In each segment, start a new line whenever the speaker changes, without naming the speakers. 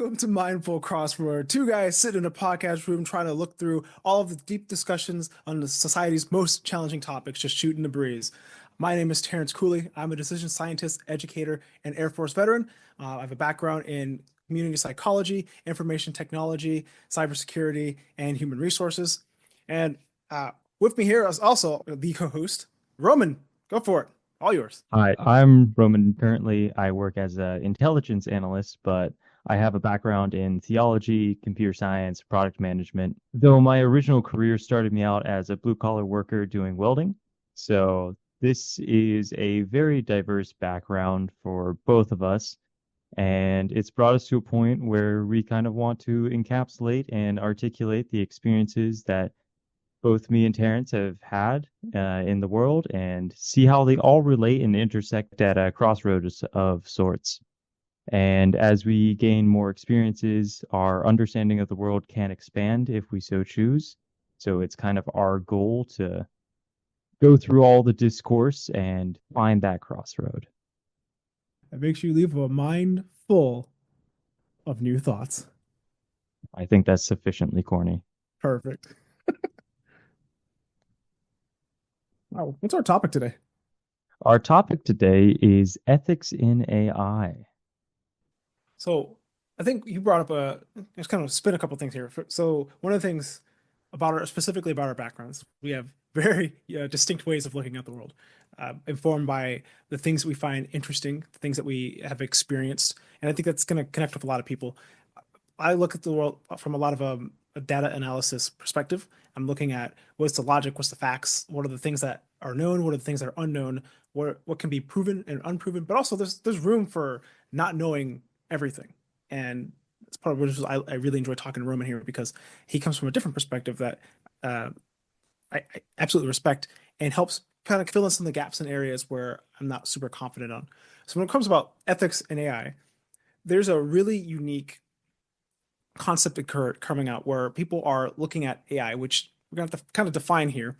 Welcome to Mindfull Crossroad. Two guys sitting in a podcast room trying to look through all of the deep discussions on the society's most challenging topics, just shooting the breeze. My name is Terrence Cooley. I'm a decision scientist, educator, and Air Force veteran. I have a background in community psychology, information technology, cybersecurity, and human resources. And with me here is also the co-host, Roman. Go for it. All yours.
Hi, I'm Roman. Currently, I work as an intelligence analyst, but I have a background in theology, computer science, product management. Though my original career started me out as a blue-collar worker doing welding. So this is a very diverse background for both of us, and it's brought us to a point where we kind of want to encapsulate and articulate the experiences that both me and Terrence have had in the world and see how they all relate and intersect at a crossroads of sorts. And as we gain more experiences, our understanding of the world can expand if we so choose. So it's kind of our goal to go through all the discourse and find that crossroad.
That makes you leave a mind full of new thoughts.
I think that's sufficiently corny.
Perfect. Wow, what's our topic today?
Our topic today is ethics in AI.
So I think you brought up just kind of spin a couple things here. So one of the things specifically about our backgrounds, we have very distinct ways of looking at the world, informed by the things that we find interesting, the things that we have experienced, and I think that's going to connect with a lot of people. I look at the world from a lot of a data analysis perspective. I'm looking at what's the logic, what's the facts, what are the things that are known, what are the things that are unknown, what can be proven and unproven, but also there's room for not knowing everything. And it's part of which is I really enjoy talking to Roman here because he comes from a different perspective that uh, I absolutely respect and helps kind of fill in some of the gaps in areas where I'm not super confident on. So when it comes about ethics in AI, there's a really unique concept coming out where people are looking at AI, which we're gonna have to kind of define here,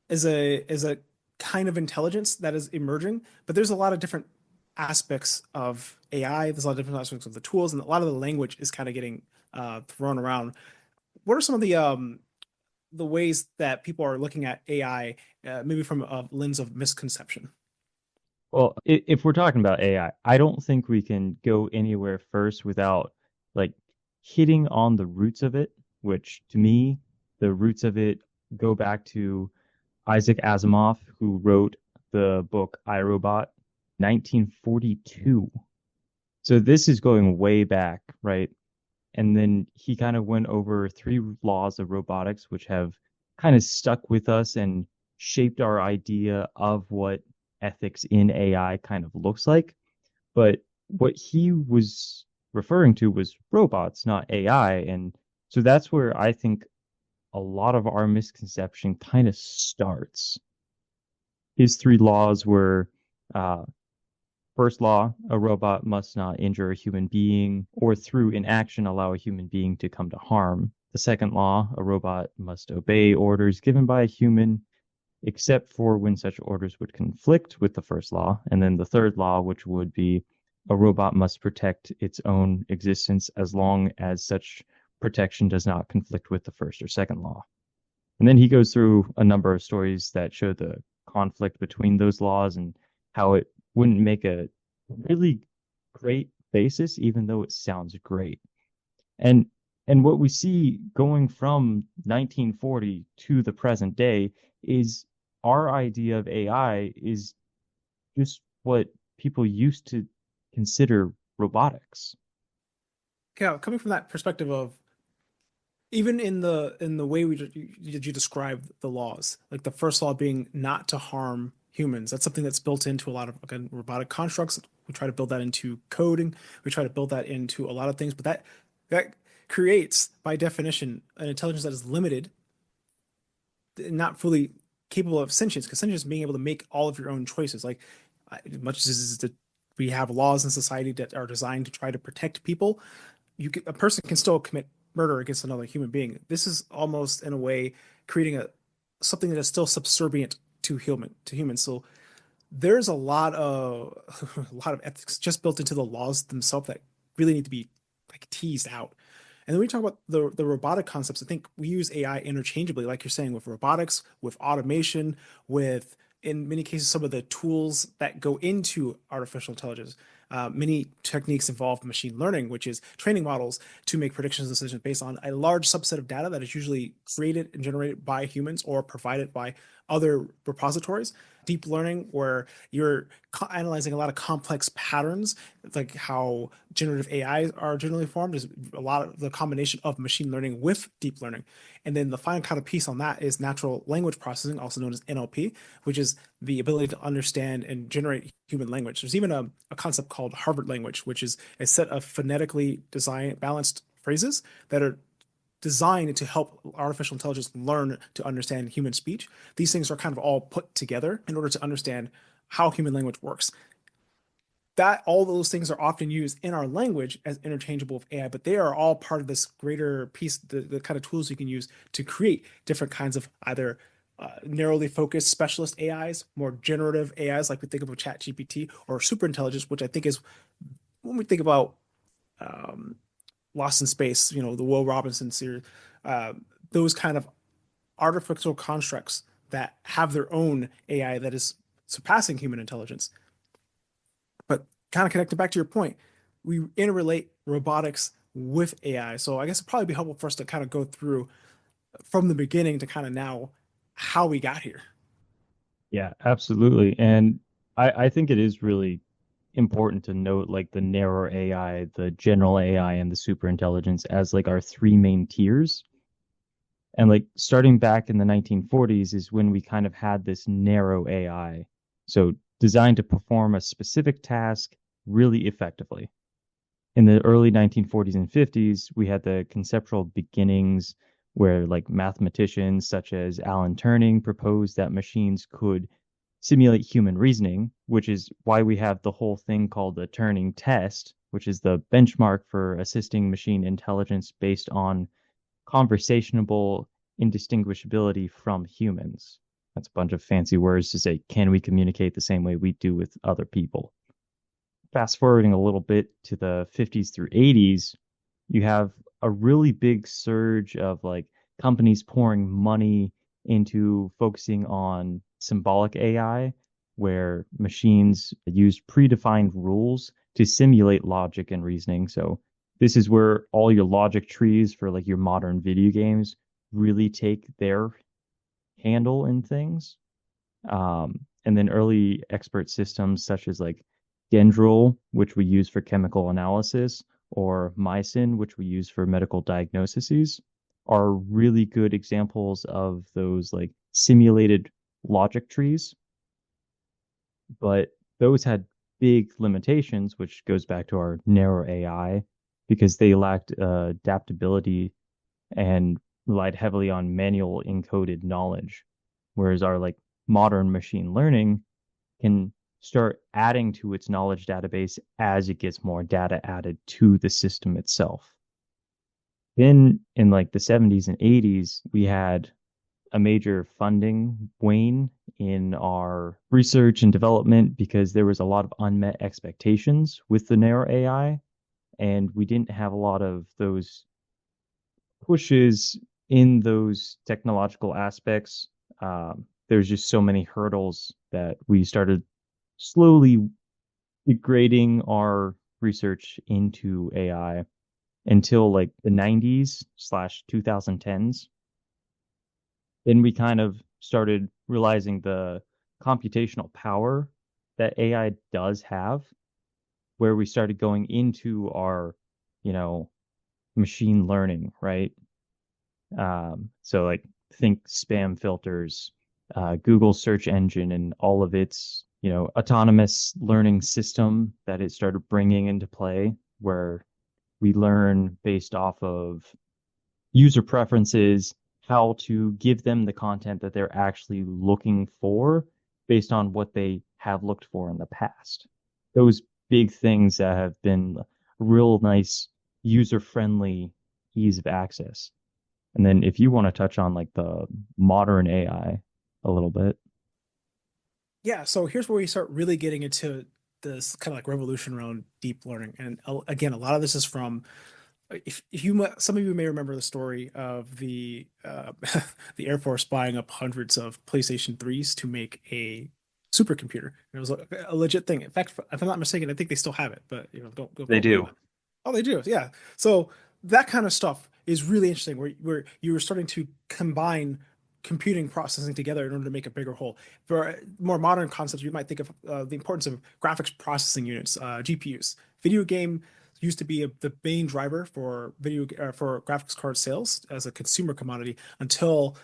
as a kind of intelligence that is emerging. But there's a lot of different aspects of AI. There's a lot of different aspects of the tools, and a lot of the language is kind of getting thrown around. What are some of the ways that people are looking at AI, maybe from a lens of misconception?
Well, if we're talking about AI, I don't think we can go anywhere first without like hitting on the roots of it, which to me, the roots of it go back to Isaac Asimov, who wrote the book I, Robot, 1942. So this is going way back, right? And then he kind of went over three laws of robotics, which have kind of stuck with us and shaped our idea of what ethics in AI kind of looks like. But what he was referring to was robots, not AI. And so that's where I think a lot of our misconception kind of starts. His three laws were uh, first law, a robot must not injure a human being or through inaction allow a human being to come to harm. The second law, a robot must obey orders given by a human except for when such orders would conflict with the first law. And then the third law, which would be a robot must protect its own existence as long as such protection does not conflict with the first or second law. And then he goes through a number of stories that show the conflict between those laws and how it wouldn't make a really great basis, even though it sounds great. And and what we see going from 1940 to the present day is our idea of AI is just what people used to consider robotics.
Yeah, coming from that perspective of even in the way you describe the laws, like the first law being not to harm humans. That's something that's built into a lot of, again, robotic constructs. We try to build that into coding. We try to build that into a lot of things, but that creates by definition an intelligence that is limited, not fully capable of sentience, because sentience is being able to make all of your own choices. Like much as we have laws in society that are designed to try to protect people, a person can still commit murder against another human being. This is almost in a way creating a something that is still subservient to humans. So there's a lot of a lot of ethics just built into the laws themselves that really need to be like teased out. And then we talk about the robotic concepts. I think we use AI interchangeably, like you're saying, with robotics, with automation, with in many cases some of the tools that go into artificial intelligence. Many techniques involve machine learning, which is training models to make predictions and decisions based on a large subset of data that is usually created and generated by humans or provided by other repositories. Deep learning, where you're analyzing a lot of complex patterns, like how generative AIs are generally formed, is a lot of the combination of machine learning with deep learning. And then the final kind of piece on that is natural language processing, also known as NLP, which is the ability to understand and generate human language. There's even a concept called Harvard language, which is a set of phonetically designed, balanced phrases that are designed to help artificial intelligence learn to understand human speech. These things are kind of all put together in order to understand how human language works. That all those things are often used in our language as interchangeable with AI, but they are all part of this greater piece, the kind of tools you can use to create different kinds of either narrowly focused specialist AIs, more generative AIs like we think of Chat GPT, or super intelligence, which I think is when we think about um, Lost in Space, the Will Robinson series, uh, those kind of artificial constructs that have their own AI that is surpassing human intelligence. But kind of connected back to your point, we interrelate robotics with AI. So I guess it'd probably be helpful for us to kind of go through from the beginning to kind of now how we got here.
Yeah, absolutely. And I think it is really important to note like the narrow AI, the general AI, and the super intelligence as like our three main tiers. And like starting back in the 1940s is when we kind of had this narrow AI. So designed to perform a specific task really effectively. In the early 1940s and 50s, we had the conceptual beginnings where like mathematicians such as Alan Turing proposed that machines could simulate human reasoning, which is why we have the whole thing called the Turing test, which is the benchmark for assisting machine intelligence based on conversationable indistinguishability from humans. That's a bunch of fancy words to say, can we communicate the same way we do with other people? Fast forwarding a little bit to the 50s through 80s, you have a really big surge of like companies pouring money into focusing on symbolic AI, where machines use predefined rules to simulate logic and reasoning. So this is where all your logic trees for like your modern video games really take their handle in things. And then early expert systems such as like Dendril, which we use for chemical analysis, or Mycin, which we use for medical diagnoses, are really good examples of those like simulated logic trees. But those had big limitations, which goes back to our narrow AI, because they lacked adaptability and relied heavily on manual encoded knowledge. Whereas our like modern machine learning can start adding to its knowledge database as it gets more data added to the system itself. Then in like the 70s and 80s, we had a major funding wane in our research and development because there was a lot of unmet expectations with the narrow AI, and we didn't have a lot of those pushes in those technological aspects. There's just so many hurdles that we started slowly degrading our research into AI until like the 90s slash 2010s. Then we kind of started realizing the computational power that AI does have, where we started going into our, you know, machine learning, right? So like think spam filters, Google search engine and all of its, autonomous learning system that it started bringing into play, where we learn based off of user preferences, how to give them the content that they're actually looking for based on what they have looked for in the past. Those big things that have been real nice, user-friendly ease of access. And then if you want to touch on like the modern AI a little bit.
Yeah, so here's where we start really getting into this kind of like revolution around deep learning. And again, a lot of this is from if you some of you may remember the story of the the Air Force buying up hundreds of PlayStation 3s to make a supercomputer. It was a legit thing. In fact, if I'm not mistaken, I think they still have it, but don't
They
quote me on
do.
that. Oh, they do. Yeah. So that kind of stuff is really interesting where you're starting to combine computing processing together in order to make a bigger whole. For more modern concepts, you might think of the importance of graphics processing units, GPUs. Video game used to be the main driver for for graphics card sales as a consumer commodity until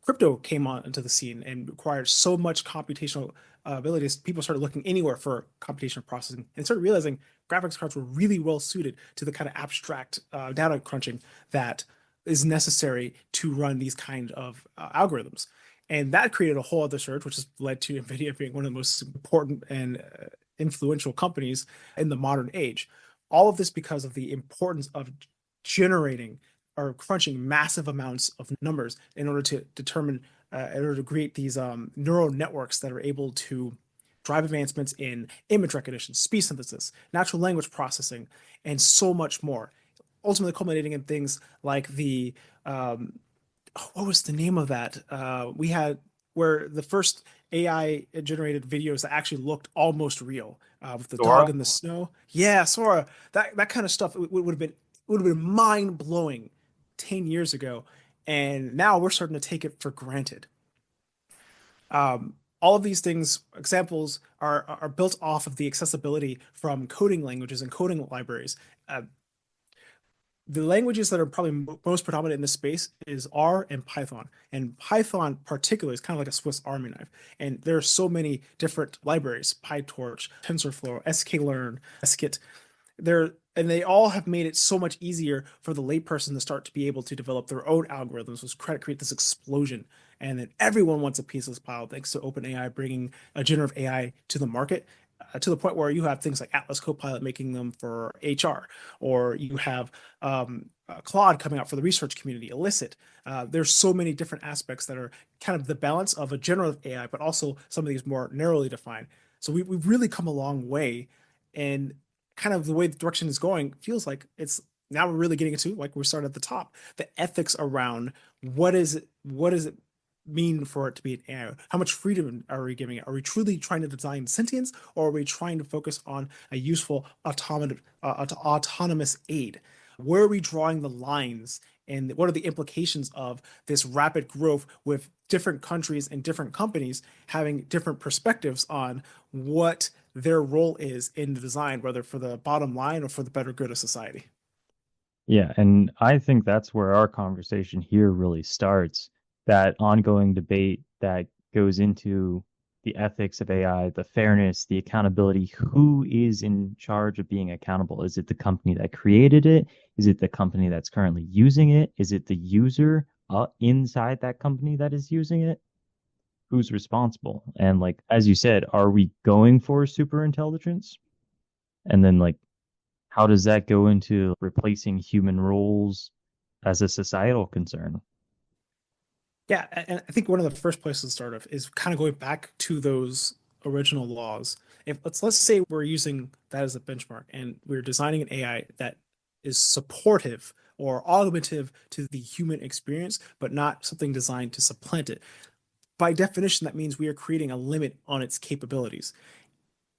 crypto came on into the scene and required so much computational abilities. People started looking anywhere for computational processing and started realizing graphics cards were really well suited to the kind of abstract data crunching that is necessary to run these kind of algorithms. And that created a whole other surge, which has led to NVIDIA being one of the most important and influential companies in the modern age. All of this because of the importance of generating or crunching massive amounts of numbers in order to determine, in order to create these neural networks that are able to drive advancements in image recognition, speech synthesis, natural language processing, and so much more. Ultimately, culminating in things like the what was the name of that? We had where the first AI generated videos that actually looked almost real with the dog
Dora?
in the snow. Yeah, Sora. That kind of stuff would have been mind blowing 10 years ago, and now we're starting to take it for granted. All of these things, examples, are built off of the accessibility from coding languages and coding libraries. The languages that are probably most predominant in this space is R and Python. And Python particularly is kind of like a Swiss Army knife. And there are so many different libraries, PyTorch, TensorFlow, sklearn, skit. They all have made it so much easier for the layperson to start to be able to develop their own algorithms, which create this explosion. And then everyone wants a piece of this pile thanks to OpenAI bringing a generative AI to the market. To the point where you have things like Atlas Copilot making them for HR, or you have Claude coming out for the research community, Elicit. There's so many different aspects that are kind of the balance of a generative AI, but also some of these more narrowly defined. So we've really come a long way, and kind of the way the direction is going feels like it's now we're really getting into like we started at the top, the ethics around what does it mean for it to be an AI? How much freedom are we giving it? Are we truly trying to design sentience, or are we trying to focus on a useful autonomous aid? Where are we drawing the lines, and what are the implications of this rapid growth with different countries and different companies having different perspectives on what their role is in the design, whether for the bottom line or for the better good of society?
Yeah, and I think that's where our conversation here really starts. That ongoing debate that goes into the ethics of AI, the fairness, the accountability. Who is in charge of being accountable? Is it the company that created it? Is it the company that's currently using it? Is it the user inside that company that is using it? Who's responsible? And like as you said, are we going for super intelligence? And then like how does that go into replacing human roles as a societal concern?
Yeah, and I think one of the first places to start of is kind of going back to those original laws. If let's say we're using that as a benchmark and we're designing an AI that is supportive or augmentative to the human experience, but not something designed to supplant it. By definition, that means we are creating a limit on its capabilities.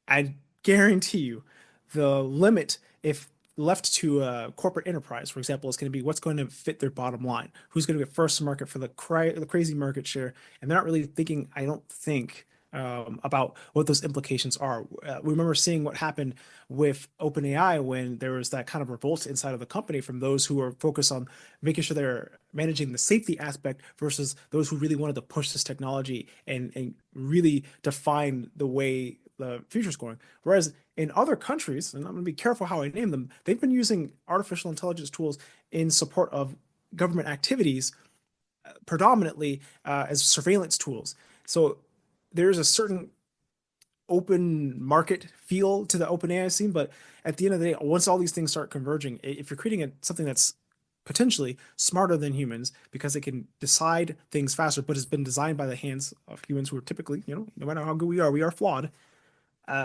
I guarantee you the limit, if left to a corporate enterprise, for example, is going to be what's going to fit their bottom line, who's going to be first to market for the crazy market share, and they're not really thinking, I don't think, about what those implications are. We remember seeing what happened with OpenAI when there was that kind of revolt inside of the company from those who were focused on making sure they're managing the safety aspect versus those who really wanted to push this technology and really define the way the future's going. Whereas in other countries, and I'm going to be careful how I name them, they've been using artificial intelligence tools in support of government activities predominantly as surveillance tools. So there's a certain open market feel to the open AI scene, but at the end of the day, once all these things start converging, if you're creating something that's potentially smarter than humans because it can decide things faster, but has been designed by the hands of humans who are typically, no matter how good we are flawed.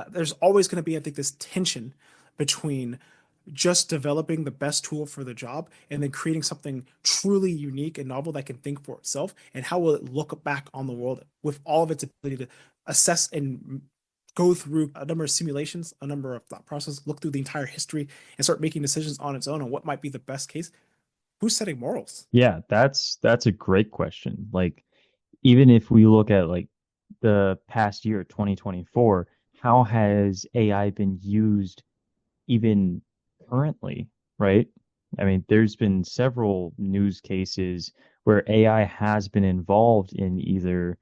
There's always going to be, I think, this tension between just developing the best tool for the job and then creating something truly unique and novel that can think for itself? And how will it look back on the world with all of its ability to assess and go through a number of simulations, a number of thought processes, look through the entire history and start making decisions on its own on what might be the best case? Who's setting morals?
Yeah, that's a great question. Like, even if we look at like the past year, 2024, how has AI been used even currently, right? I mean, there's been several news cases where AI has been involved in either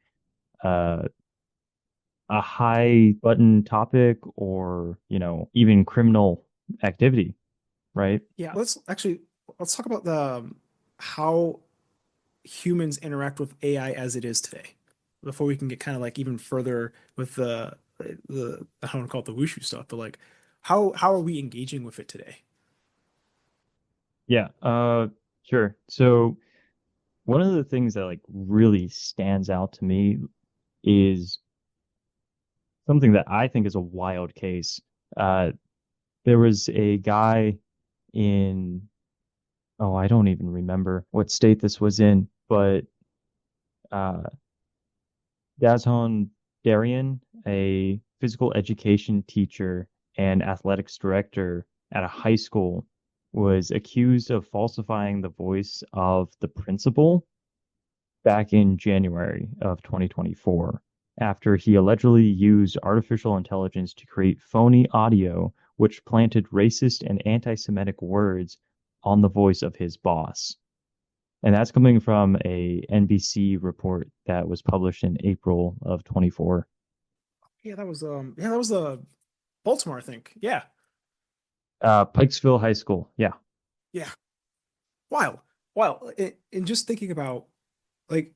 uh, a high button topic or, even criminal activity, right?
Yeah, let's talk about the how humans interact with AI as it is today before we can get kind of like even further with the I don't want to call it the wushu stuff, but like how are we engaging with it today?
Yeah, sure. So one of the things that like really stands out to me is something that I think is a wild case. Uh, there was a guy in, oh, I don't even remember what state this was in, but uh, Dazhon Darien, a physical education teacher and athletics director at a high school, was accused of falsifying the voice of the principal back in January of 2024 after he allegedly used artificial intelligence to create phony audio which planted racist and anti-Semitic words on the voice of his boss. And that's coming from a NBC report that was published in April of 24.
Yeah, that was Baltimore, I think. Yeah.
Pikesville High School. Yeah.
Yeah. Wild. Wild. And just thinking about like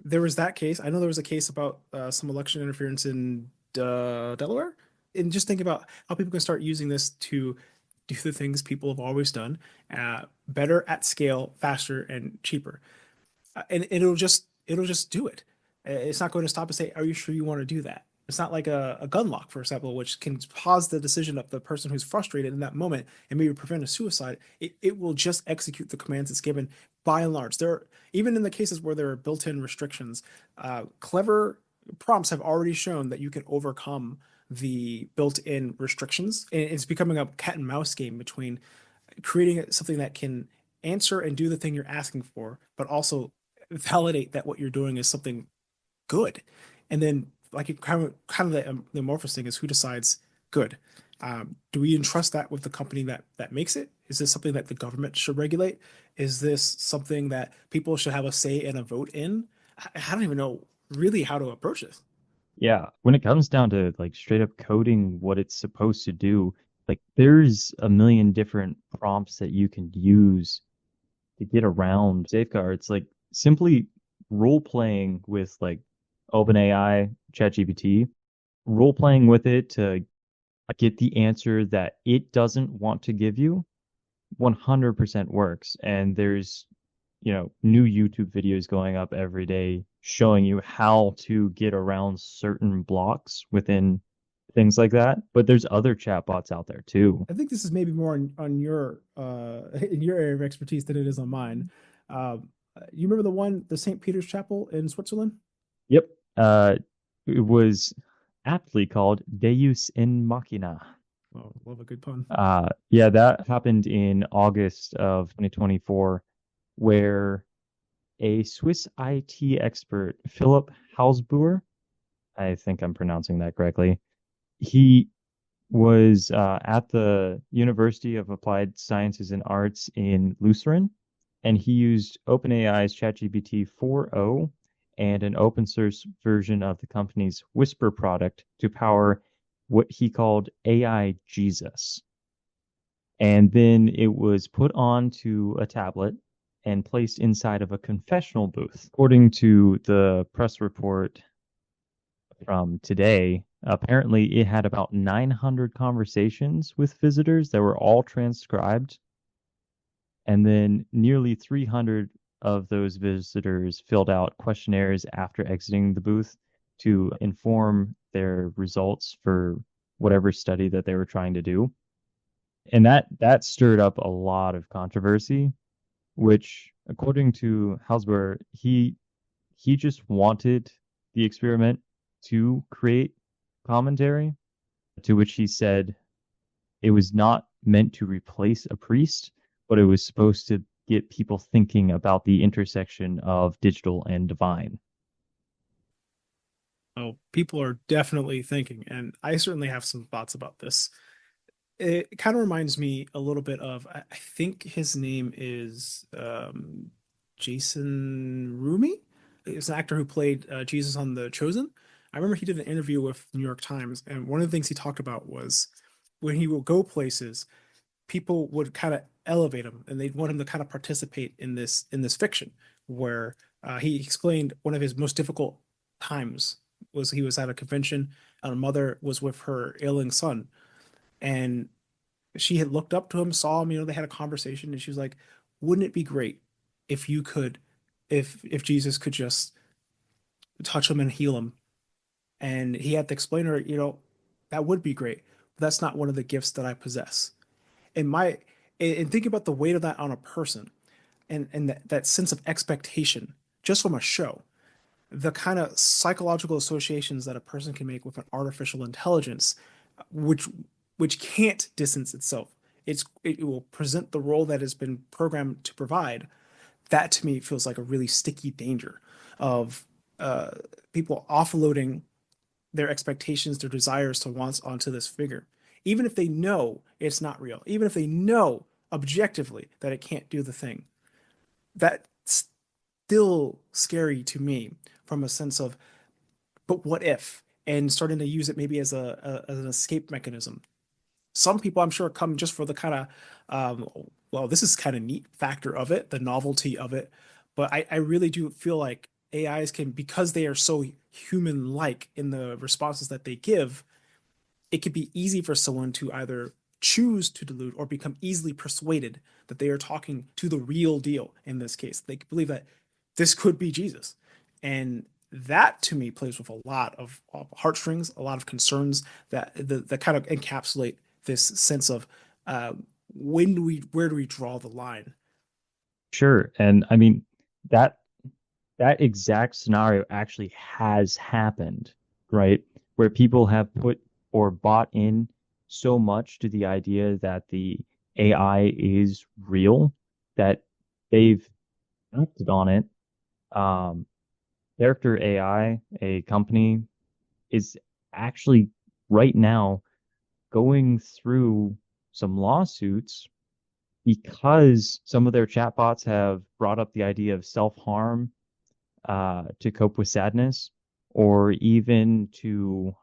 there was that case. I know there was a case about some election interference in Delaware. And just think about how people can start using this to do the things people have always done, better at scale, faster, and cheaper. And it'll just do it. It's not going to stop and say, "Are you sure you want to do that?" It's not like a gun lock, for example, which can pause the decision of the person who's frustrated in that moment and maybe prevent a suicide. It will just execute the commands it's given. By and large, there are, even in the cases where there are built-in restrictions, clever prompts have already shown that you can overcome the built-in restrictions, and it's becoming a cat and mouse game between creating something that can answer and do the thing you're asking for, but also validate that what you're doing is something good. And then like it kind of the amorphous thing is who decides good. Do we entrust that with the company that makes it? Is this something that the government should regulate? Is this something that people should have a say and a vote in? I don't even know really how to approach this.
Yeah. When it comes down to like straight up coding what it's supposed to do, like there's a million different prompts that you can use to get around safeguards. Like simply role playing with like OpenAI, ChatGPT, role playing with it to get the answer that it doesn't want to give you 100% works. And there's, new YouTube videos going up every day showing you how to get around certain blocks within things like that. But there's other chatbots out there too.
I think this is maybe more on your in your area of expertise than it is on mine. You remember the St. Peter's Chapel in Switzerland?
Yep. Uh, it was aptly called Deus in Machina.
Oh, love a good pun.
Yeah, that happened in August of 2024, where a Swiss IT expert, Philip Hausbuer, I think I'm pronouncing that correctly, he was at the University of Applied Sciences and Arts in Lucerne, and he used OpenAI's ChatGPT 4.0 and an open source version of the company's Whisper product to power what he called AI Jesus. And then it was put onto a tablet and placed inside of a confessional booth. According to the press report from today, apparently it had about 900 conversations with visitors that were all transcribed. And then nearly 300 of those visitors filled out questionnaires after exiting the booth to inform their results for whatever study that they were trying to do. And that stirred up a lot of controversy, which, according to Hausber, he just wanted the experiment to create commentary, to which he said it was not meant to replace a priest, but it was supposed to get people thinking about the intersection of digital and divine.
Oh, people are definitely thinking, and I certainly have some thoughts about this. It kind of reminds me a little bit of, I think his name is Jason Roumie. It's an actor who played Jesus on The Chosen. I remember he did an interview with New York Times, and one of the things he talked about was when he will go places, people would kind of elevate him, and they'd want him to kind of participate in this fiction. Where he explained one of his most difficult times was he was at a convention, and a mother was with her ailing son, and she had looked up to him, saw him, they had a conversation, and she was like, "Wouldn't it be great if you could, if Jesus could just touch him and heal him?" And he had to explain to her, that would be great, but that's not one of the gifts that I possess. And think about the weight of that on a person, and that sense of expectation just from a show, the kind of psychological associations that a person can make with an artificial intelligence, which can't distance itself. It will present the role that has been programmed to provide. That to me feels like a really sticky danger of uh, people offloading their expectations, their desires to wants onto this figure, even if they know it's not real, even if they know objectively that it can't do the thing. That's still scary to me from a sense of, but what if? And starting to use it maybe as as an escape mechanism. Some people I'm sure come just for the kind of well, this is kind of neat factor of it, the novelty of it. But I really do feel like AIs can, because they are so human like in the responses that they give, it could be easy for someone to either choose to delude or become easily persuaded that they are talking to the real deal in this case. They believe that this could be Jesus. And that to me plays with a lot of heartstrings, a lot of concerns that kind of encapsulate this sense of where do we draw the line?
Sure. And I mean, that that exact scenario actually has happened, right? Where people have put or bought in so much to the idea that the AI is real that they've acted on it. Um, Character AI, a company, is actually right now going through some lawsuits because some of their chatbots have brought up the idea of self-harm to cope with sadness, or even to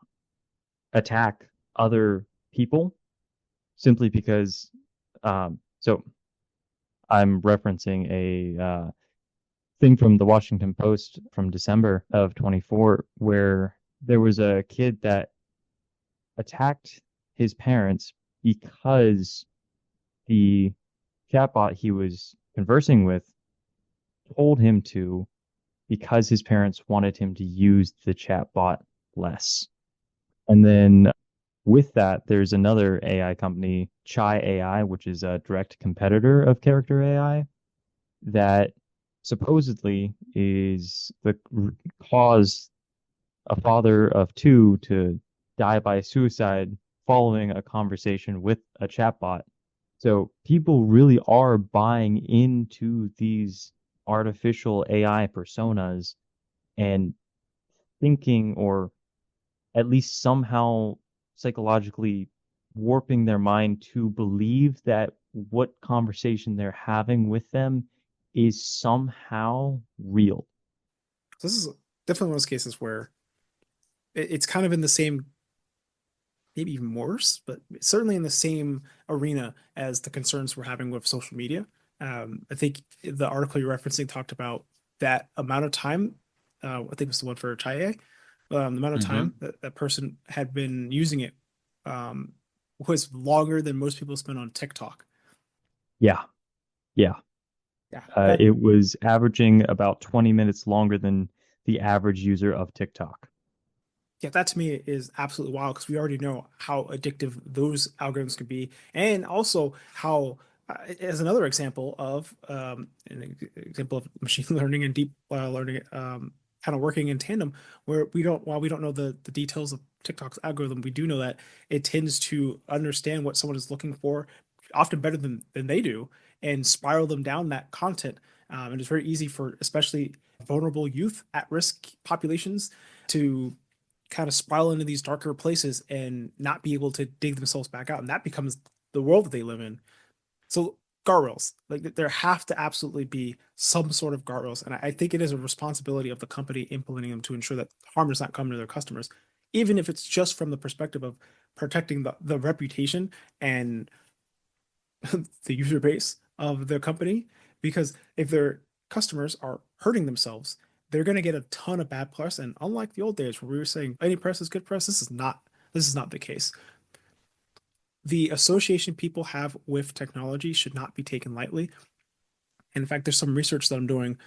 attack other people simply because. So I'm referencing a thing from the Washington Post from December of 24, where there was a kid that attacked his parents because the chatbot he was conversing with told him to, because his parents wanted him to use the chatbot less. And then with that, there's another AI company, Chai AI, which is a direct competitor of Character AI, that supposedly is the cause a father of two to die by suicide following a conversation with a chatbot. So people really are buying into these artificial AI personas and thinking, or at least somehow psychologically warping their mind to believe that what conversation they're having with them is somehow real.
So this is definitely one of those cases where it's kind of in the same, maybe even worse, but certainly in the same arena as the concerns we're having with social media. I think the article you're referencing talked about that amount of time. I think it was the one for Chaye. The amount of
Mm-hmm.
time that that person had been using it um, was longer than most people spend on TikTok.
Yeah, yeah.
Yeah, that
It was averaging about 20 minutes longer than the average user of TikTok.
Yeah, that to me is absolutely wild because we already know how addictive those algorithms can be, and also how, as another example of example of machine learning and deep learning kind of working in tandem, where while we don't know the details of TikTok's algorithm, we do know that it tends to understand what someone is looking for, often better than they do, and spiral them down that content. And it's very easy for especially vulnerable youth at risk populations to kind of spiral into these darker places and not be able to dig themselves back out. And that becomes the world that they live in. So guardrails, like there have to absolutely be some sort of guardrails. And I think it is a responsibility of the company implementing them to ensure that harm does not come to their customers, even if it's just from the perspective of protecting the reputation and the user base of the company. Because if their customers are hurting themselves, they're going to get a ton of bad press. And unlike the old days where we were saying any press is good press, this is not the case. The association people have with technology should not be taken lightly. And in fact, there's some research that I'm doing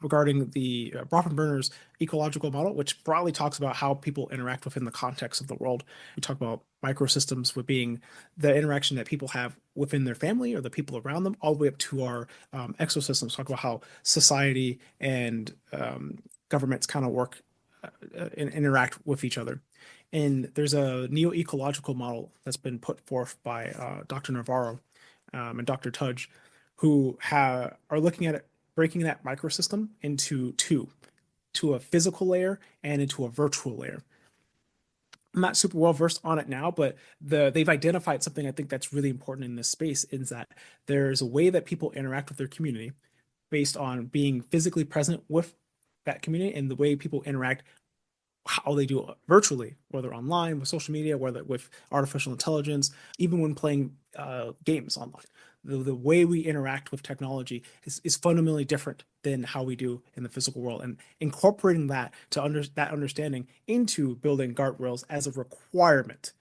regarding the Bronfenbrenner's ecological model, which broadly talks about how people interact within the context of the world. We talk about microsystems with being the interaction that people have within their family or the people around them, all the way up to our exosystems. Talk about how society and governments kind of work and interact with each other. And there's a neo-ecological model that's been put forth by Dr. Navarro and Dr. Tudge, who are looking at it, breaking that microsystem into two, to a physical layer and into a virtual layer. I'm not super well versed on it now, but they've identified something I think that's really important in this space is that there's a way that people interact with their community based on being physically present with that community and the way people interact how they do it virtually, whether online with social media, whether with artificial intelligence, even when playing games online. The way we interact with technology is fundamentally different than how we do in the physical world. And incorporating that that understanding into building guardrails as a requirement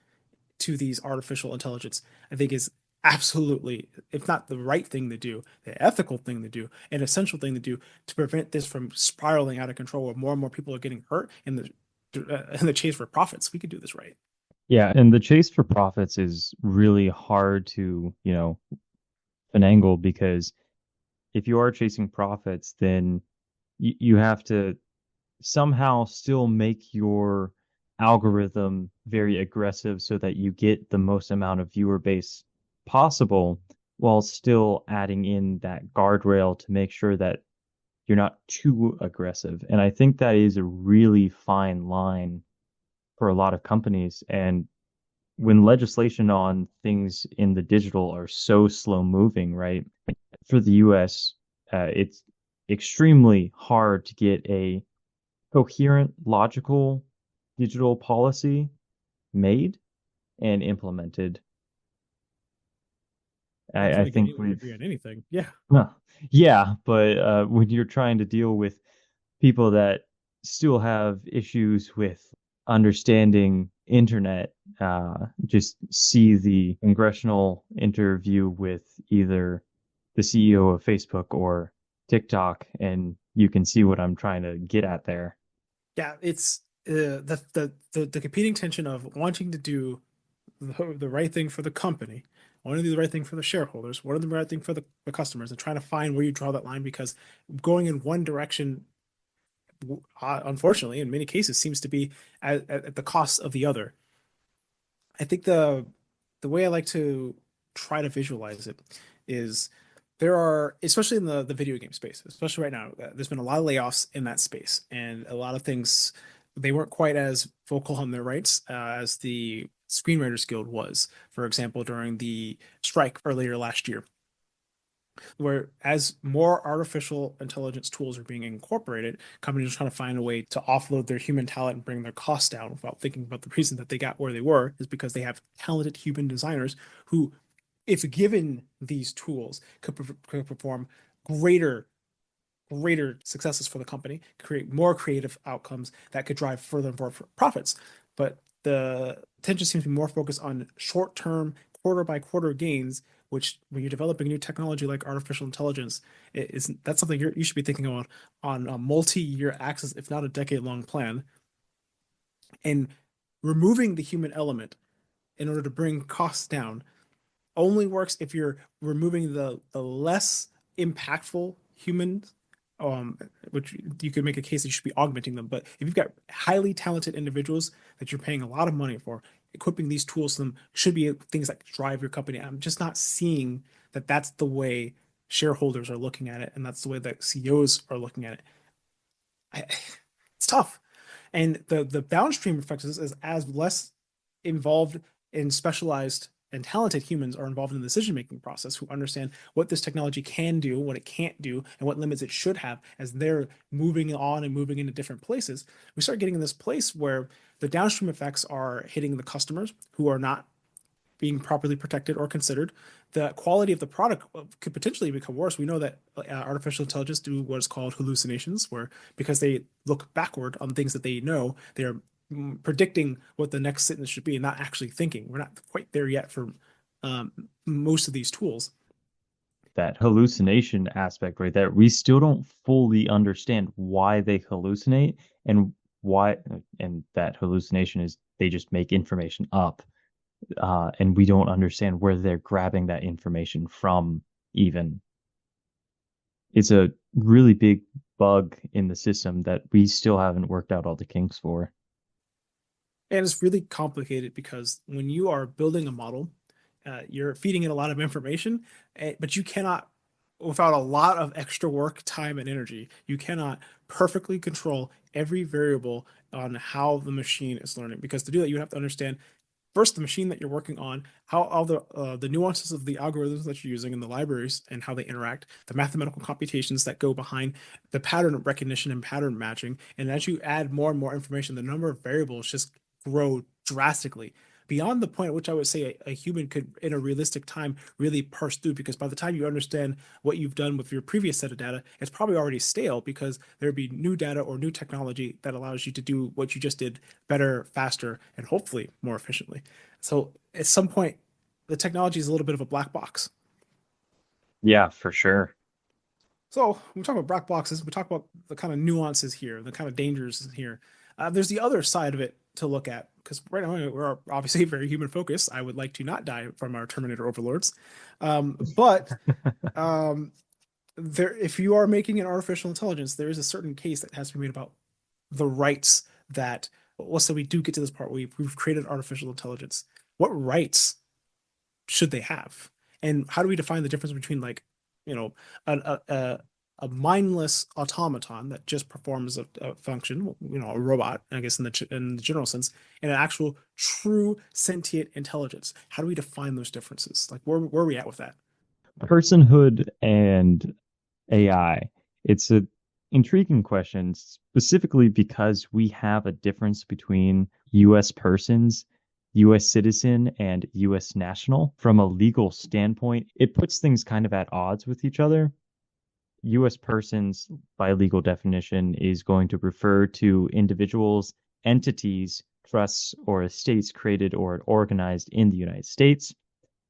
to these artificial intelligence, I think is absolutely, if not the right thing to do, the ethical thing to do, an essential thing to do to prevent this from spiraling out of control where more and more people are getting hurt in the chase for profits. We could do this right.
Yeah, and the chase for profits is really hard to, finagle because if you are chasing profits, then you have to somehow still make your algorithm very aggressive so that you get the most amount of viewer base possible while still adding in that guardrail to make sure that you're not too aggressive. And I think that is a really fine line for a lot of companies. And when legislation on things in the digital are so slow moving, right? For the US, it's extremely hard to get a coherent, logical digital policy made and implemented.
I don't
I
think
think
anyone would
we've,
agree on anything. Yeah.
huh, yeah, but when you're trying to deal with people that still have issues with understanding internet, just see the congressional interview with either the CEO of Facebook or TikTok, and you can see what I'm trying to get at there.
Yeah, it's the competing tension of wanting to do the right thing for the company, wanting to do the right thing for the shareholders, wanting to do the right thing for the customers, and trying to find where you draw that line because going in one direction, unfortunately, in many cases, seems to be at the cost of the other. I think the way I like to try to visualize it is there are, especially in the video game space, especially right now, there's been a lot of layoffs in that space, and a lot of things they weren't quite as vocal on their rights as the Screenwriters Guild was, for example, during the strike earlier last year, where as more artificial intelligence tools are being incorporated, companies are trying to find a way to offload their human talent and bring their costs down without thinking about the reason that they got where they were is because they have talented human designers who, if given these tools, could perform greater greater successes for the company, create more creative outcomes that could drive further and more profits. But the attention seems to be more focused on short term, quarter by quarter gains which when you're developing new technology like artificial intelligence, that's something you should be thinking about on a multi-year axis, if not a decade-long plan, and removing the human element in order to bring costs down only works if you're removing the less impactful humans, um, which you could make a case that you should be augmenting them. But if you've got highly talented individuals that you're paying a lot of money for, equipping these tools to them should be things that drive your company. I'm just not seeing that that's the way shareholders are looking at it, and that's the way that CEOs are looking at it. It's tough. And the downstream effects is as less involved in specialized and talented humans are involved in the decision making process who understand what this technology can do, what it can't do, and what limits it should have as they're moving on and moving into different places. We start getting in this place where the downstream effects are hitting the customers who are not being properly protected or considered. The quality of the product could potentially become worse. We know that artificial intelligence do what is called hallucinations, where because they look backward on things that they know, they are predicting what the next sentence should be and not actually thinking. We're not quite there yet for most of these tools.
That hallucination aspect right there, we still don't fully understand why they hallucinate and why, and that hallucination is they just make information up. And we don't understand where they're grabbing that information from, even. It's a really big bug in the system that we still haven't worked out all the kinks for.
And it's really complicated because when you are building a model, you're feeding it a lot of information, but you cannot, without a lot of extra work, time, and energy, you cannot perfectly control every variable on how the machine is learning. Because to do that, you have to understand first the machine that you're working on, how all the nuances of the algorithms that you're using in the libraries and how they interact, the mathematical computations that go behind the pattern recognition and pattern matching. And as you add more and more information, the number of variables just grow drastically beyond the point at which I would say a human could, in a realistic time, really parse through. Because by the time you understand what you've done with your previous set of data, it's probably already stale because there'd be new data or new technology that allows you to do what you just did better, faster, and hopefully more efficiently. So at some point, the technology is a little bit of a black box.
Yeah, for sure.
So when we talk about black boxes, we talk about the kind of nuances here, the kind of dangers here. There's the other side of it to look at because right now we're obviously very human focused. I would like to not die from our Terminator overlords, but um, there, if you are making an artificial intelligence, there is a certain case that has to be made about the rights that. Let's say we do get to this part where we've created artificial intelligence. What rights should they have? And how do we define the difference between like, you know, a mindless automaton that just performs a function, you know, a robot, I guess in the general sense, and an actual true sentient intelligence? How do we define those differences? Like where are we at with that?
Personhood and AI. It's an intriguing question, specifically because we have a difference between US persons, US citizen, and US national. From a legal standpoint, it puts things kind of at odds with each other. US persons, by legal definition, is going to refer to individuals, entities, trusts, or estates created or organized in the United States,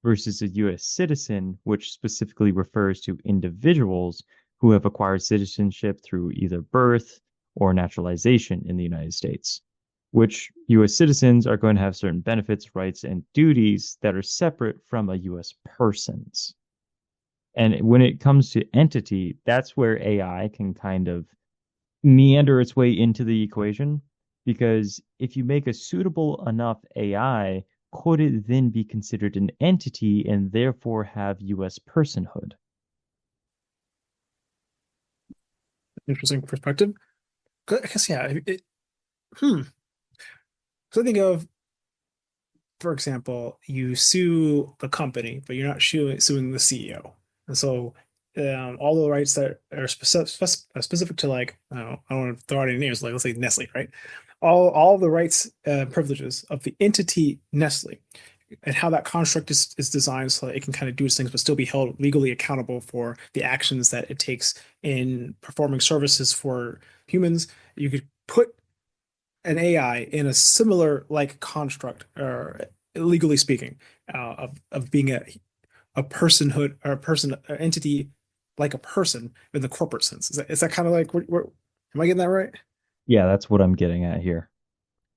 versus a US citizen, which specifically refers to individuals who have acquired citizenship through either birth or naturalization in the United States, which US citizens are going to have certain benefits, rights, and duties that are separate from a US person's. And when it comes to entity, that's where AI can kind of meander its way into the equation. Because if you make a suitable enough AI, could it then be considered an entity and therefore have US personhood?
Interesting perspective. I guess yeah. Hmm. So think of, for example, you sue the company, but you're not suing the CEO. And so all the rights that are specific to like, I don't want to throw out any names, like let's say Nestle, right? All the rights, privileges of the entity Nestle and how that construct is designed so that it can kind of do its things, but still be held legally accountable for the actions that it takes in performing services for humans. You could put an AI in a similar like construct, or legally speaking, of being a personhood or a person, an entity like a person in the corporate sense. Is that kind of like am I getting that right?
Yeah, that's what I'm getting at here.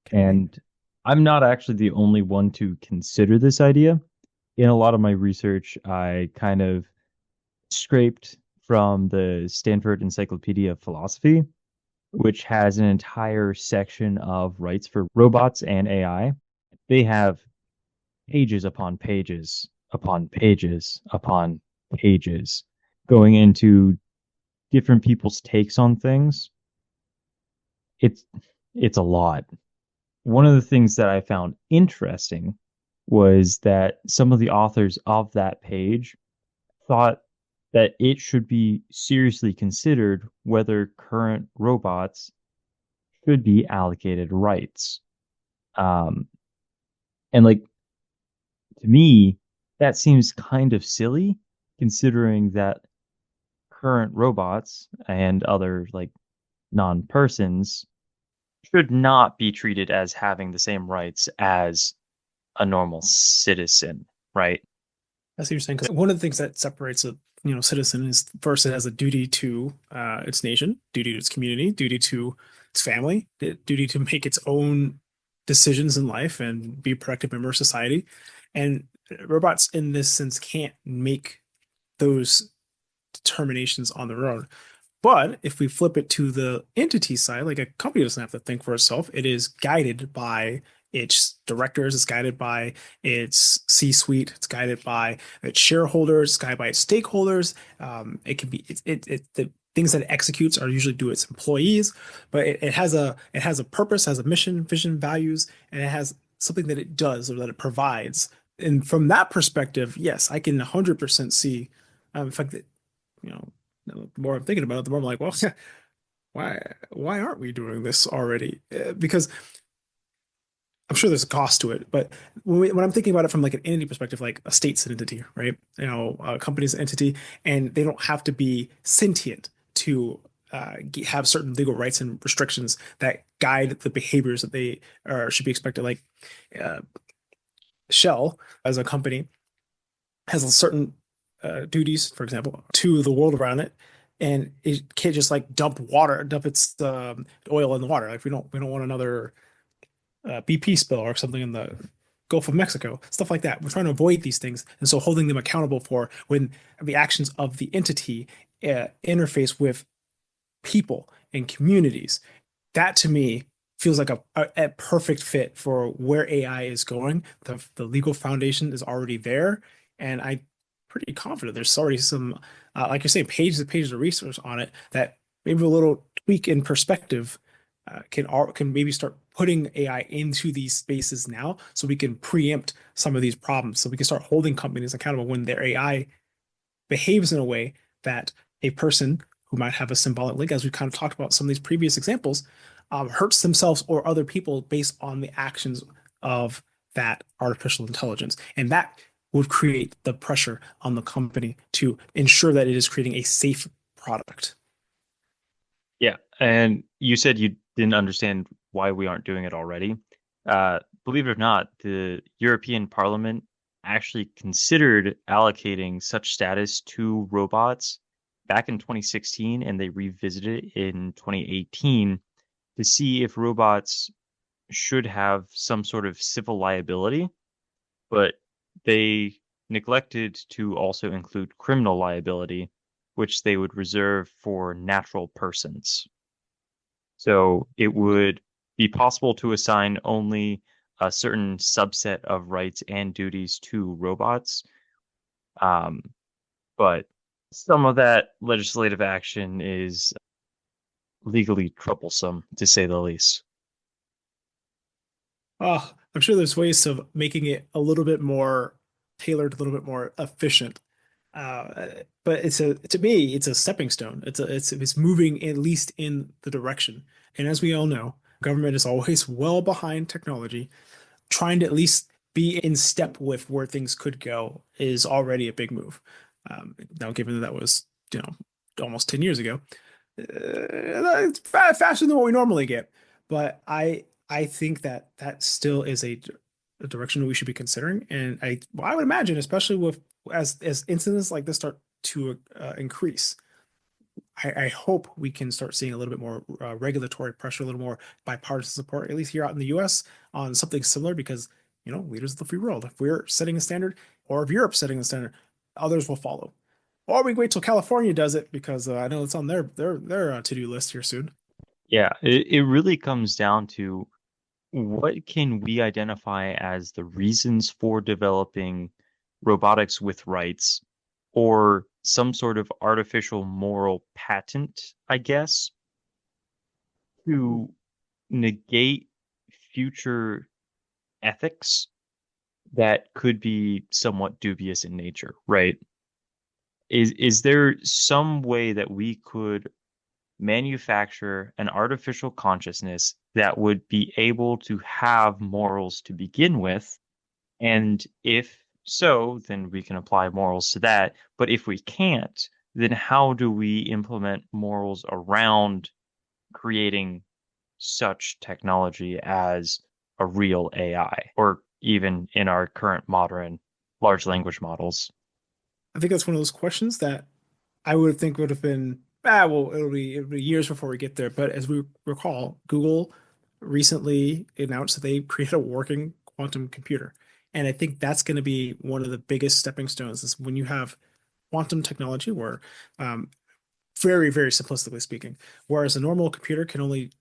Okay.
And I'm not actually the only one to consider this idea. In a lot of my research, I kind of scraped from the Stanford Encyclopedia of Philosophy, which has an entire section of rights for robots and AI. They have pages upon pages upon pages upon pages going into different people's takes on things. It's it's a lot. One of the things that I found interesting was that some of the authors of that page thought that it should be seriously considered whether current robots should be allocated rights. Um, and like to me, that seems kind of silly considering that current robots and other like non-persons should not be treated as having the same rights as a normal citizen, right?
I see what you're saying. 'Cause one of the things that separates a citizen is first it has a duty to its nation, duty to its community, duty to its family, duty to make its own decisions in life and be a productive member of society. And robots, in this sense, can't make those determinations on their own. But if we flip it to the entity side, like a company doesn't have to think for itself, it is guided by its directors, it's guided by its C-suite, it's guided by its shareholders, it's guided by its stakeholders. It can be the things that it executes are usually due to its employees, but it has a purpose, has a mission, vision, values, and it has something that it does or that it provides. And from that perspective, yes, I can 100% see. In fact, you know, the more I'm thinking about it, the more I'm like, well, why aren't we doing this already? Because I'm sure there's a cost to it, but when I'm thinking about it from like an entity perspective, like a state's an entity, right? A company's an entity, and they don't have to be sentient to have certain legal rights and restrictions that guide the behaviors that they should be expected. Like uh, Shell, as a company, has a certain duties, for example, to the world around it, and it can't just like dump its oil in the water. Like we don't want another BP spill or something in the Gulf of Mexico, stuff like that. We're trying to avoid these things, and so holding them accountable for when the actions of the entity interface with people and communities. That to me feels like a perfect fit for where AI is going. The legal foundation is already there, and I'm pretty confident there's already some, like you're saying, pages and pages of research on it that maybe a little tweak in perspective can maybe start putting AI into these spaces now, so we can preempt some of these problems. So we can start holding companies accountable when their AI behaves in a way that a person who might have a symbolic link, as we kind of talked about some of these previous examples, hurts themselves or other people based on the actions of that artificial intelligence. And that would create the pressure on the company to ensure that it is creating a safe product.
Yeah, and you said you didn't understand why we aren't doing it already. Believe it or not, the European Parliament actually considered allocating such status to robots back in 2016, and they revisited it in 2018 to see if robots should have some sort of civil liability, but they neglected to also include criminal liability, which they would reserve for natural persons. So it would be possible to assign only a certain subset of rights and duties to robots. Um, but some of that legislative action is legally troublesome, to say the least.
I'm sure there's ways of making it a little bit more tailored, a little bit more efficient. But to me, it's a stepping stone. It's moving at least in the direction. And as we all know, government is always well behind technology. Trying to at least be in step with where things could go is already a big move. Now, given that that was, almost 10 years ago, it's faster than what we normally get. But I think that still is a direction we should be considering. And I would imagine, especially with as incidents like this start to increase, I hope we can start seeing a little bit more regulatory pressure, a little more bipartisan support, at least here out in the U.S. on something similar, because leaders of the free world, if we're setting a standard, or if Europe's setting a standard, others will follow. Or we wait till California does it, because I know it's on their to-do list here soon.
Yeah, it really comes down to what can we identify as the reasons for developing robotics with rights or some sort of artificial moral patent, I guess, to negate future ethics that could be somewhat dubious in nature, right? Is there some way that we could manufacture an artificial consciousness that would be able to have morals to begin with? And if so, then we can apply morals to that. But if we can't, then how do we implement morals around creating such technology as a real AI, or even in our current modern large language models?
I think that's one of those questions that I would think would have been, well, it'll be years before we get there. But as we recall, Google recently announced that they created a working quantum computer. And I think that's going to be one of the biggest stepping stones is when you have quantum technology where um, very, very simplistically speaking. Whereas a normal computer can only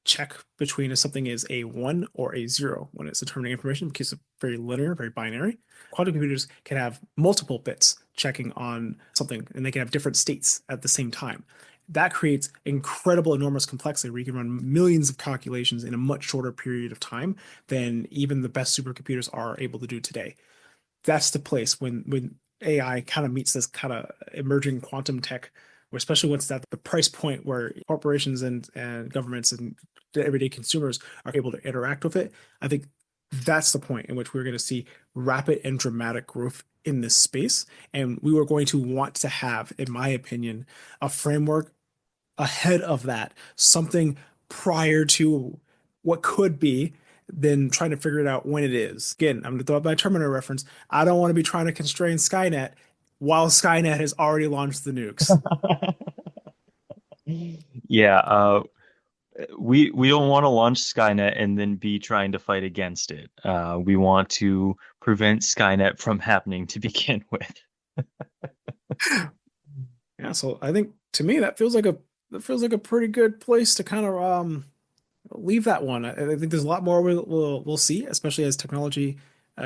check between if something is a one or a zero when it's determining information because it's very linear, very binary. Quantum computers can have multiple bits checking on something and they can have different states at the same time. That creates incredible, enormous complexity where you can run millions of calculations in a much shorter period of time than even the best supercomputers are able to do today. That's the place when AI kind of meets this kind of emerging quantum tech, especially once that the price point where corporations and governments and the everyday consumers are able to interact with it. I think that's the point in which we're going to see rapid and dramatic growth in this space. And we were going to want to have, in my opinion, a framework ahead of that, something prior to what could be, than trying to figure it out when it is. Again, I'm going to throw up my Terminator reference. I don't want to be trying to constrain Skynet while Skynet has already launched the nukes.
Yeah, we don't want to launch Skynet and then be trying to fight against it. We want to prevent Skynet from happening to begin with.
Yeah, so I think to me that feels like a pretty good place to kind of leave that one. I think there's a lot more we'll see, especially as technology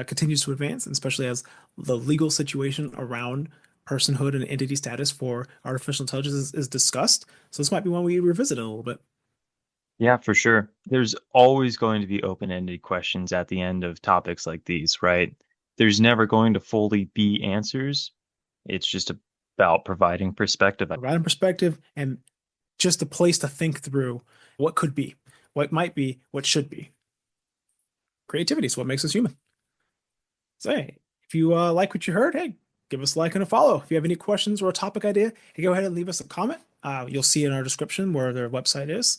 continues to advance, and especially as the legal situation around personhood and entity status for artificial intelligence is discussed. So this might be one we revisit in a little bit.
Yeah, for sure. There's always going to be open-ended questions at the end of topics like these, right? There's never going to fully be answers. It's just about providing perspective.
Provide a perspective and just a place to think through what could be, what might be, what should be. Creativity is what makes us human. So hey, if you like what you heard, hey, give us a like and a follow. If you have any questions or a topic idea, hey, go ahead and leave us a comment. You'll see in our description where their website is.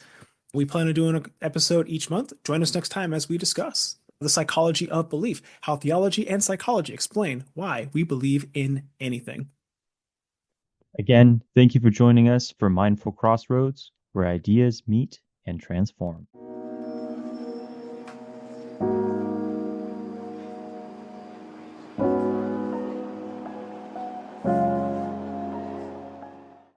We plan on doing an episode each month. Join us next time as we discuss the psychology of belief, how theology and psychology explain why we believe in anything.
Again, thank you for joining us for Mindful Crossroads, where ideas meet and transform.